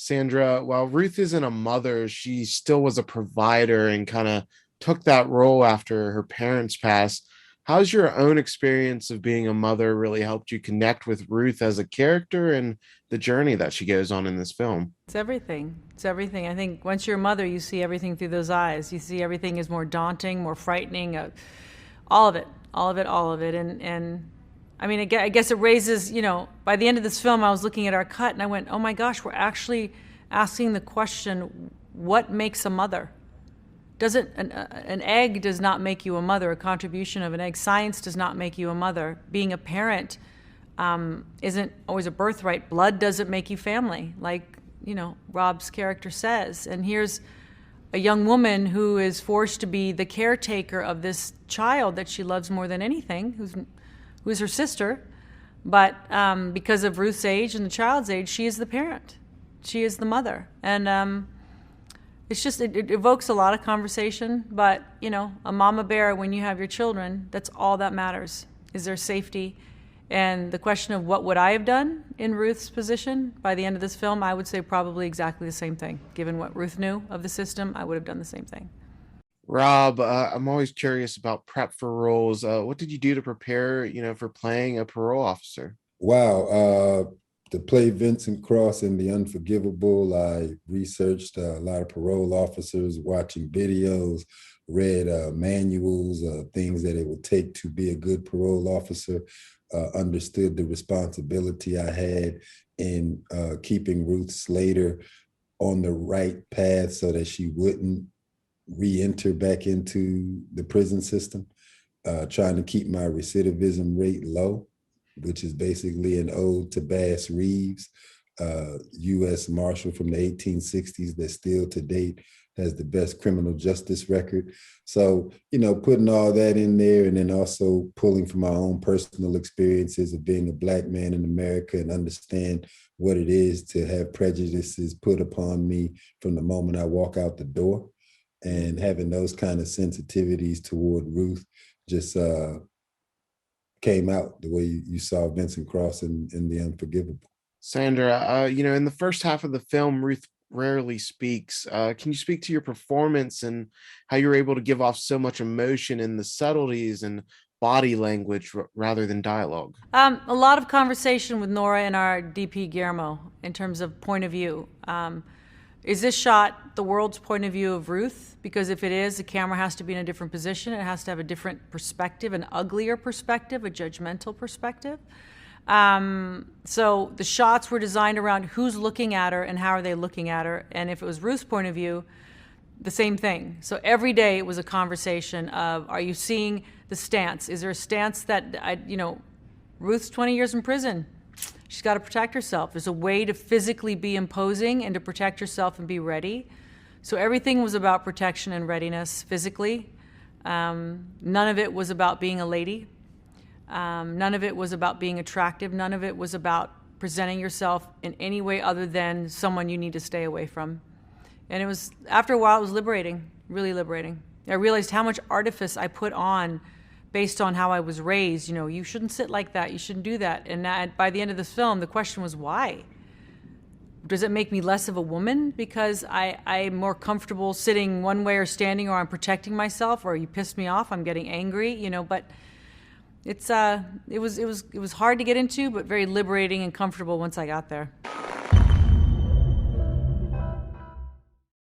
Sandra, while Ruth isn't a mother, she still was a provider and kind of took that role after her parents passed. How's your own experience of being a mother really helped you connect with Ruth as a character and the journey that she goes on in this film? It's everything. It's everything. I think once you're a mother, you see everything through those eyes. You see everything is more daunting, more frightening, all of it, all of it, all of it. And I mean, I guess it raises, by the end of this film, I was looking at our cut and I went, oh my gosh, we're actually asking the question, what makes a mother? An egg does not make you a mother, a contribution of an egg. Science does not make you a mother. Being a parent isn't always a birthright. Blood doesn't make you family, like, Rob's character says. And here's a young woman who is forced to be the caretaker of this child that she loves more than anything, who's her sister. But because of Ruth's age and the child's age, she is the parent. She is the mother. And it's just, it evokes a lot of conversation, but, a mama bear, when you have your children, that's all that matters, is their safety. And the question of what would I have done in Ruth's position by the end of this film, I would say probably exactly the same thing. Given what Ruth knew of the system, I would have done the same thing. Rob, I'm always curious about prep for roles. What did you do to prepare, for playing a parole officer? Wow. To play Vincent Cross in The Unforgivable, I researched a lot of parole officers, watching videos, read manuals, things that it would take to be a good parole officer, understood the responsibility I had in keeping Ruth Slater on the right path so that she wouldn't re-enter back into the prison system, trying to keep my recidivism rate low, which is basically an ode to Bass Reeves, U.S. Marshal from the 1860s that still to date has the best criminal justice record. So, putting all that in there and then also pulling from my own personal experiences of being a Black man in America and understand what it is to have prejudices put upon me from the moment I walk out the door, and having those kind of sensitivities toward Ruth just came out the way you saw Vincent Cross in The Unforgivable. Sandra, in the first half of the film, Ruth rarely speaks. Can you speak to your performance and how you're able to give off so much emotion in the subtleties and body language rather than dialogue? A lot of conversation with Nora and our DP Guillermo in terms of point of view. Is this shot the world's point of view of Ruth? Because if it is, the camera has to be in a different position. It has to have a different perspective, an uglier perspective, a judgmental perspective. So the shots were designed around who's looking at her and how are they looking at her. And if it was Ruth's point of view, the same thing. So every day it was a conversation of, are you seeing the stance? Is there a stance that, Ruth's 20 years in prison. She's got to protect herself. There's a way to physically be imposing and to protect yourself and be ready. So everything was about protection and readiness physically. None of it was about being a lady. None of it was about being attractive. None of it was about presenting yourself in any way other than someone you need to stay away from. And it was, after a while, it was liberating, really liberating. I realized how much artifice I put on based on how I was raised. You shouldn't sit like that, you shouldn't do that. And by the end of this film, the question was, why? Does it make me less of a woman because I'm more comfortable sitting one way or standing, or I'm protecting myself, or you pissed me off, I'm getting angry, but it was hard to get into, but very liberating and comfortable once I got there.